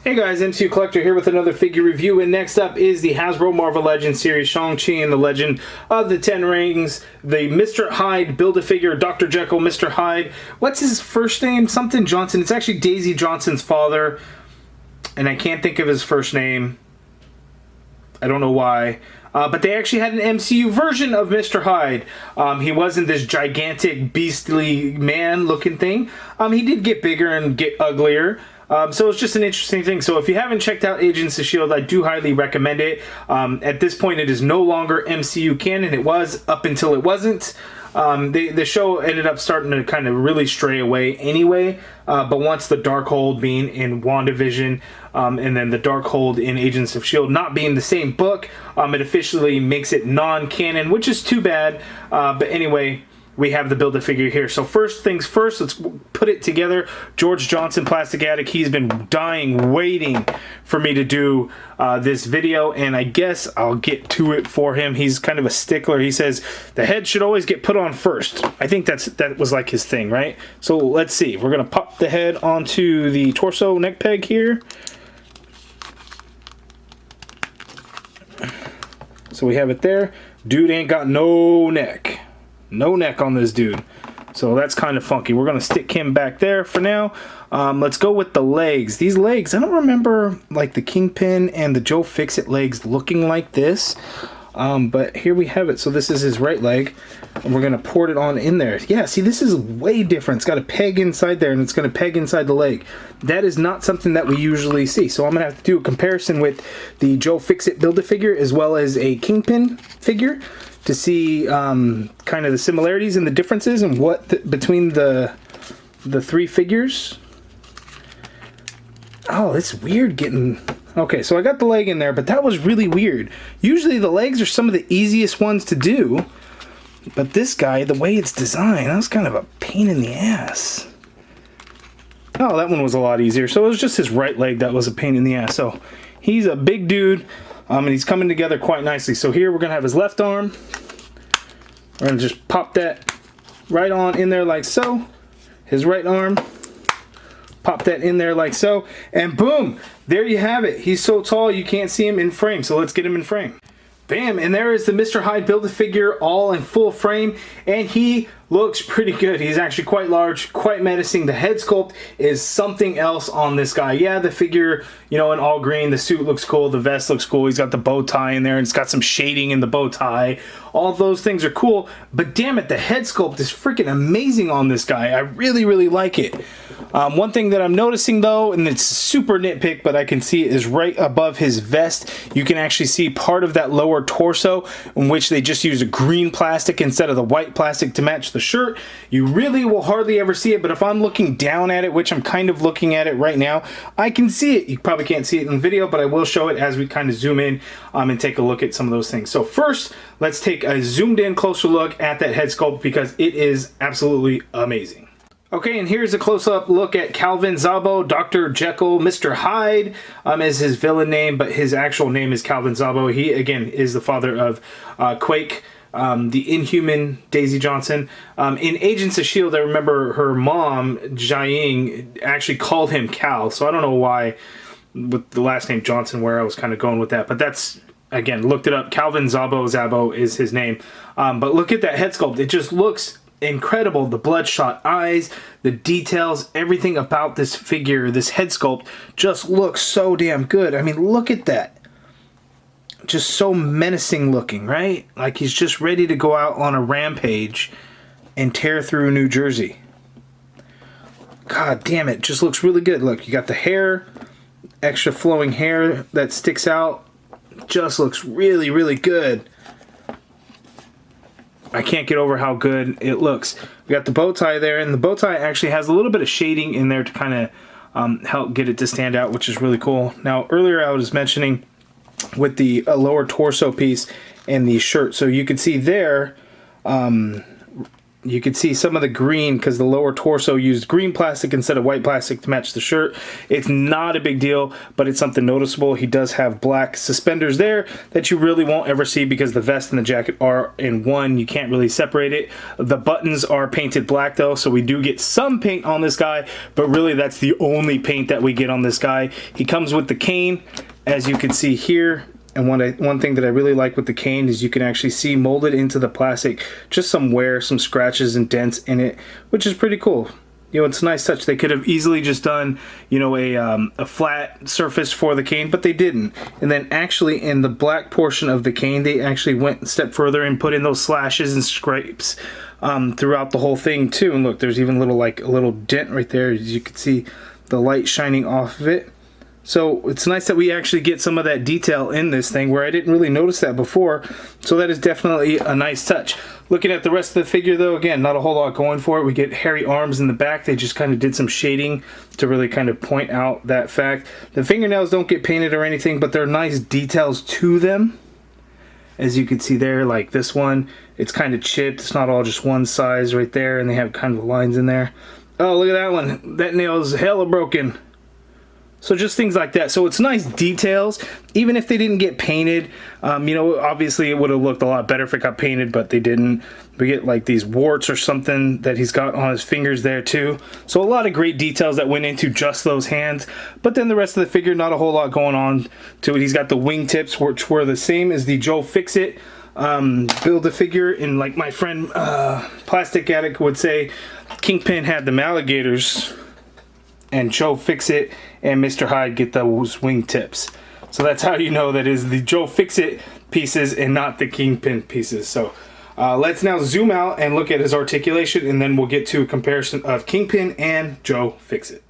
Hey guys, MCU Collector here with another figure review, and next up is the Hasbro Marvel Legends series, Shang-Chi and the Legend of the Ten Rings, the Mr. Hyde Build-A-Figure, Dr. Jekyll, Mr. Hyde. What's his first name? Something Johnson. It's actually Daisy Johnson's father, and I can't think of his first name. I don't know why. But they actually had an MCU version of Mr. Hyde. He wasn't this gigantic, beastly man-looking thing. He did get bigger and get uglier. So it's just an interesting thing. So if you haven't checked out Agents of S.H.I.E.L.D., I do highly recommend it. At this point, it is no longer MCU canon. It was up until it wasn't. The show ended up starting to kind of really stray away anyway. But once the Darkhold being in WandaVision, and then the Darkhold in Agents of S.H.I.E.L.D. not being the same book, it officially makes it non-canon, which is too bad. But anyway, we have the Build-A-Figure here. So first things first, let's put it together. George Johnson, Plastic Addict, he's been waiting for me to do this video, and I guess I'll get to it for him. He's kind of a stickler. He says the head should always get put on first. I think that was like his thing, right? So let's see. We're gonna pop the head onto the torso neck peg here. So we have it there. Dude ain't got no neck. No neck on this dude. So that's kind of funky. We're going to stick him back there for now. Let's go with the legs. These legs, I don't remember like the Kingpin and the Joe Fixit legs looking like this. But here we have it. So this is his right leg. And we're going to port it on in there. Yeah, see, this is way different. It's got a peg inside there, and it's going to peg inside the leg. That is not something that we usually see. So I'm going to have to do a comparison with the Joe Fixit Build-A-Figure as well as a Kingpin figure to see kind of the similarities and the differences and what between the three figures. Oh, it's weird getting... Okay, so I got the leg in there, but that was really weird. Usually the legs are some of the easiest ones to do, but this guy, the way it's designed, that was kind of a pain in the ass. Oh, that one was a lot easier. So it was just his right leg that was a pain in the ass. So he's a big dude, and he's coming together quite nicely. So here we're going to have his left arm. We're going to just pop that right on in there like so. His right arm. Pop that in there like so. And boom! There you have it. He's so tall you can't see him in frame. So let's get him in frame. Bam! And there is the Mr. Hyde Build-A-Figure all in full frame. And he looks pretty good. He's actually quite large, quite menacing. The head sculpt is something else on this guy. Yeah, the figure, you know, in all green, the suit looks cool, the vest looks cool, he's got the bow tie in there, and it's got some shading in the bow tie. All of those things are cool, but damn it, the head sculpt is freaking amazing on this guy. I really, really like it. One thing that I'm noticing though, and it's super nitpick, but I can see it, is right above his vest. You can actually see part of that lower torso in which they just used a green plastic instead of the white plastic to match the shirt. You really will hardly ever see it, but if I'm looking down at it, which I'm kind of looking at it right now, I can see it. You probably can't see it in the video, but I will show it as we kind of zoom in and take a look at some of those things. So first, let's take a zoomed in closer look at that head sculpt because it is absolutely amazing. Okay, and here's a close-up look at Calvin Zabo, Dr. Jekyll, Mr. Hyde is his villain name, but his actual name is Calvin Zabo. He, again, is the father of Quake, the Inhuman Daisy Johnson. In Agents of S.H.I.E.L.D., I remember her mom, Jiaying, actually called him Cal, so I don't know why with the last name Johnson where I was kind of going with that, but that's, again, looked it up. Calvin Zabo is his name. But look at that head sculpt. It just looks incredible. The bloodshot eyes, the details, everything about this figure, this head sculpt just looks so damn good. I mean, look at that. Just so menacing looking, right? Like he's just ready to go out on a rampage and tear through New Jersey. God damn it, just looks really good. Look, you got the hair, extra flowing hair that sticks out. Just looks really, really good. I can't get over how good it looks. We got the bow tie there, and the bow tie actually has a little bit of shading in there to kind of help get it to stand out, which is really cool. Now, earlier I was mentioning with the lower torso piece and the shirt. So you can see there, You could see some of the green because the lower torso used green plastic instead of white plastic to match the shirt. It's not a big deal, but it's something noticeable. He does have black suspenders there that you really won't ever see because the vest and the jacket are in one. You can't really separate it. The buttons are painted black though, so we do get some paint on this guy, but really that's the only paint that we get on this guy. He comes with the cane, as you can see here. And one thing that I really like with the cane is you can actually see molded into the plastic just some wear, some scratches and dents in it, which is pretty cool. You know, it's a nice touch. They could have easily just done, you know, a flat surface for the cane, but they didn't. And then actually in the black portion of the cane, they actually went a step further and put in those slashes and scrapes throughout the whole thing too. And look, there's even a little dent right there, as you can see the light shining off of it. So it's nice that we actually get some of that detail in this thing where I didn't really notice that before. So that is definitely a nice touch. Looking at the rest of the figure though, again, not a whole lot going for it. We get hairy arms in the back. They just kind of did some shading to really kind of point out that fact. The fingernails don't get painted or anything, but there are nice details to them. As you can see there, like this one, it's kind of chipped. It's not all just one size right there, and they have kind of lines in there. Oh, look at that one. That nail is hella broken. So just things like that. So it's nice details, even if they didn't get painted. You know, obviously it would have looked a lot better if it got painted, but they didn't. We get like these warts or something that he's got on his fingers there too. So a lot of great details that went into just those hands. But then the rest of the figure, not a whole lot going on to it. He's got the wingtips, which were the same as the Joe Fixit Build-A-Figure. And like my friend Plastic Addict would say, Kingpin had the alligators, and Joe Fixit and Mr. Hyde get those wingtips. So that's how you know that is the Joe Fixit pieces and not the Kingpin pieces. So let's now zoom out and look at his articulation, and then we'll get to a comparison of Kingpin and Joe Fixit.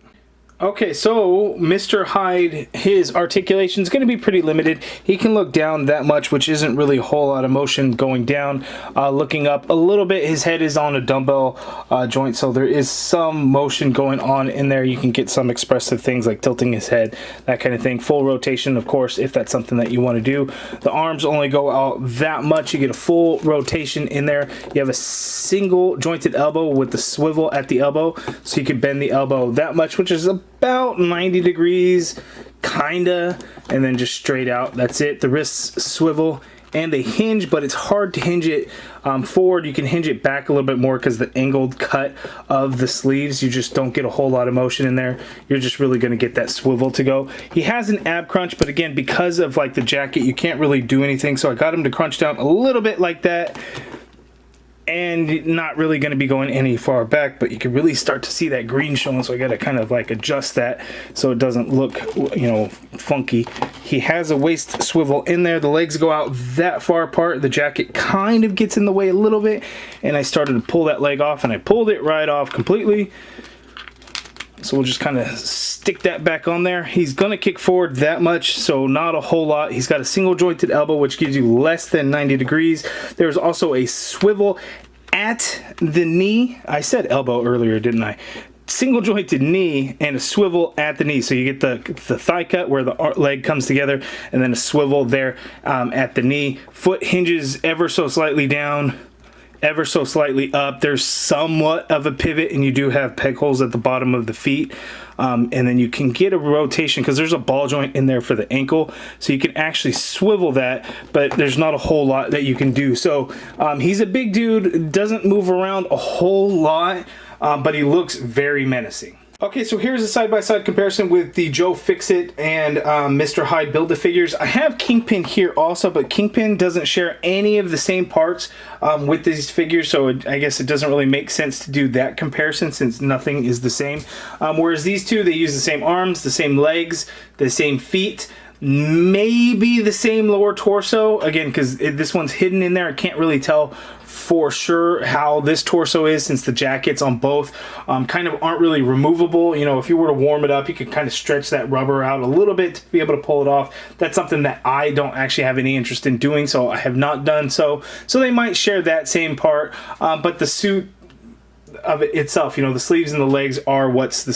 Okay, so Mr. Hyde, his articulation is going to be pretty limited. He can look down that much, which isn't really a whole lot of motion going down. Looking up a little bit, his head is on a dumbbell joint, so there is some motion going on in there. You can get some expressive things like tilting his head, that kind of thing. Full rotation, of course, if that's something that you want to do. The arms only go out that much. You get a full rotation in there. You have a single jointed elbow with the swivel at the elbow, so you can bend the elbow that much, which is about 90 degrees, kinda, and then just straight out. That's it. The wrists swivel and they hinge, but it's hard to hinge it forward. You can hinge it back a little bit more because the angled cut of the sleeves, you just don't get a whole lot of motion in there. You're just really going to get that swivel to go. He has an ab crunch, but again, because of like the jacket, you can't really do anything. So I got him to crunch down a little bit like that, and not really going to be going any far back, but you can really start to see that green showing, so I got to kind of like adjust that so it doesn't look, you know, funky. He has a waist swivel in there. The legs go out that far apart. The jacket kind of gets in the way a little bit, and I started to pull that leg off, and I pulled it right off completely. So we'll just kind of stick that back on there. He's going to kick forward that much, so not a whole lot. He's got a single jointed elbow, which gives you less than 90 degrees. There's also a swivel at the knee. I said elbow earlier, didn't I? Single jointed knee and a swivel at the knee. So you get the thigh cut where the leg comes together, and then a swivel there at the knee. Foot hinges ever so slightly down, ever so slightly up. There's somewhat of a pivot, and you do have peg holes at the bottom of the feet. And then you can get a rotation because there's a ball joint in there for the ankle, so you can actually swivel that, but there's not a whole lot that you can do. So he's a big dude, doesn't move around a whole lot, but he looks very menacing. Okay, so here's a side-by-side comparison with the Joe Fixit and Mr. Hyde Build-A-Figures. I have Kingpin here also, but Kingpin doesn't share any of the same parts with these figures, so I guess it doesn't really make sense to do that comparison since nothing is the same. Whereas these two, they use the same arms, the same legs, the same feet, maybe the same lower torso. Again, because this one's hidden in there, I can't really tell for sure how this torso is since the jackets on both kind of aren't really removable. You know, if you were to warm it up, you could kind of stretch that rubber out a little bit to be able to pull it off. That's something that I don't actually have any interest in doing, so I have not done so. So they might share that same part, but the suit, of it itself. You know, the sleeves and the legs are what's the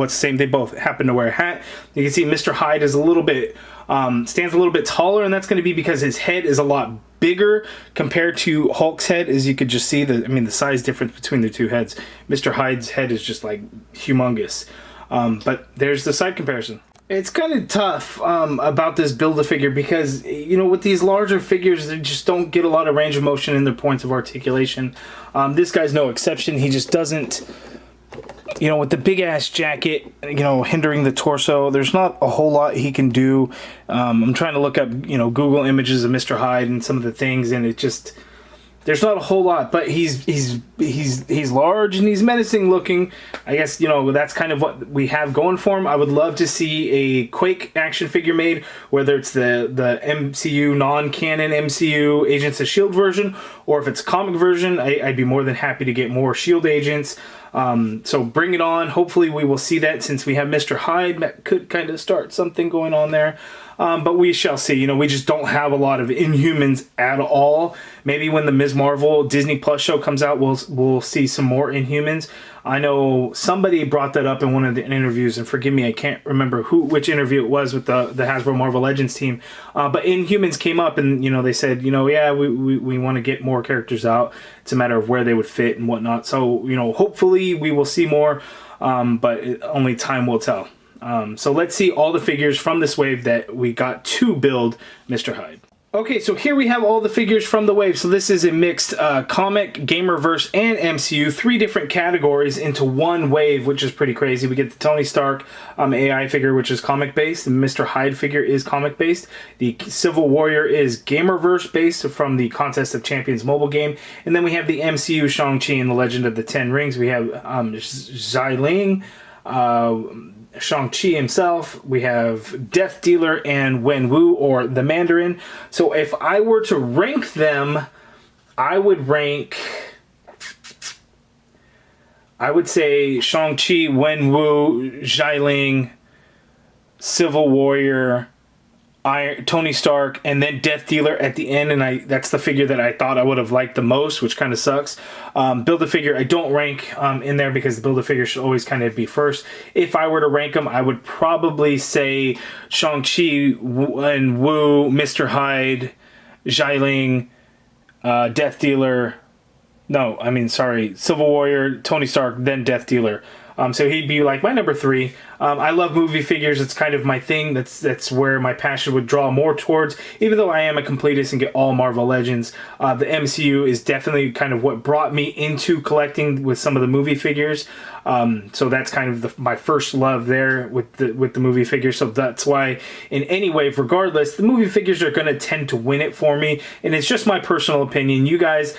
same. They both happen to wear a hat. You can see Mr. Hyde is a little bit stands a little bit taller, and that's going to be because his head is a lot bigger compared to Hulk's head. As you could just see, the size difference between the two heads. Mr. Hyde's head is just like humongous. But there's the side comparison. It's kind of tough about this Build-A-Figure because, you know, with these larger figures, they just don't get a lot of range of motion in their points of articulation. This guy's no exception. He just doesn't, you know, with the big-ass jacket, you know, hindering the torso, there's not a whole lot he can do. I'm trying to look up, you know, Google images of Mr. Hyde and some of the things, and it just... There's not a whole lot, but he's large and he's menacing looking. I guess, you know, that's kind of what we have going for him. I would love to see a Quake action figure made, whether it's the MCU, non-canon MCU Agents of S.H.I.E.L.D. version, or if it's a comic version, I'd be more than happy to get more S.H.I.E.L.D. agents. So bring it on. Hopefully we will see that since we have Mr. Hyde. That could kind of start something going on there. But we shall see. You know, we just don't have a lot of Inhumans at all. Maybe when the Ms. Marvel Disney Plus show comes out, we'll see some more Inhumans. I know somebody brought that up in one of the interviews, and forgive me, I can't remember which interview it was with the Hasbro Marvel Legends team. But Inhumans came up, and, you know, they said, you know, yeah, we want to get more characters out. It's a matter of where they would fit and whatnot. So, you know, hopefully we will see more, but only time will tell. So let's see all the figures from this wave that we got to build Mr. Hyde. Okay, so here we have all the figures from the wave. So this is a mixed comic, Gamerverse, and MCU, 3 different categories into one wave, which is pretty crazy. We get the Tony Stark AI figure, which is comic-based. The Mr. Hyde figure is comic-based. The Civil Warrior is Gamerverse-based from the Contest of Champions mobile game. And then we have the MCU Shang-Chi and the Legend of the Ten Rings. We have Xialing, Shang-Chi himself, we have Death Dealer and Wenwu, or the Mandarin. So if I were to rank them, I would say Shang-Chi, Wenwu, Xialing, Civil Warrior, Tony Stark, and then Death Dealer at the end, and that's the figure that I thought I would have liked the most, which kind of sucks. Build-A-Figure I don't rank in there because the Build-A-Figure should always kind of be first. If I were to rank them, I would probably say Shang-Chi, and Wu, Mr. Hyde, Xialing, Death Dealer. No, I mean, sorry, Civil Warrior, Tony Stark, then Death Dealer. So he'd be like my number 3. I love movie figures. It's kind of my thing. That's where my passion would draw more towards. Even though I am a completist and get all Marvel Legends, the MCU is definitely kind of what brought me into collecting with some of the movie figures. So that's kind of my first love there with the movie figures. So that's why, in any wave, regardless, the movie figures are going to tend to win it for me. And it's just my personal opinion. You guys,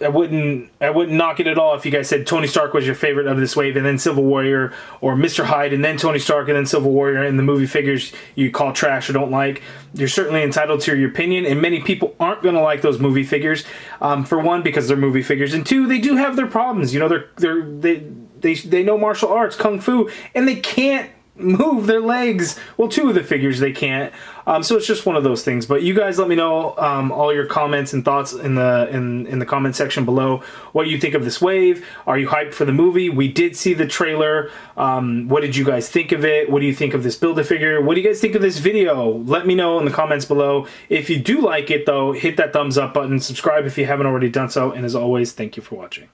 I wouldn't knock it at all if you guys said Tony Stark was your favorite of this wave, and then Civil Warrior, or Mr. Hyde, and then Tony Stark, and then Civil Warrior, and the movie figures you call trash or don't like. You're certainly entitled to your opinion, and many people aren't going to like those movie figures. For one, because they're movie figures, and 2, they do have their problems. You know, they know martial arts, kung fu, and they can't move their legs. Well, 2 of the figures they can't. So it's just one of those things. But you guys let me know all your comments and thoughts in the comment section below. What you think of this wave? Are you hyped for the movie? We did see the trailer. What did you guys think of it? What do you think of this Build-A-Figure? What do you guys think of this video? Let me know in the comments below. If you do like it though, hit that thumbs up button, subscribe if you haven't already done so, and as always, thank you for watching.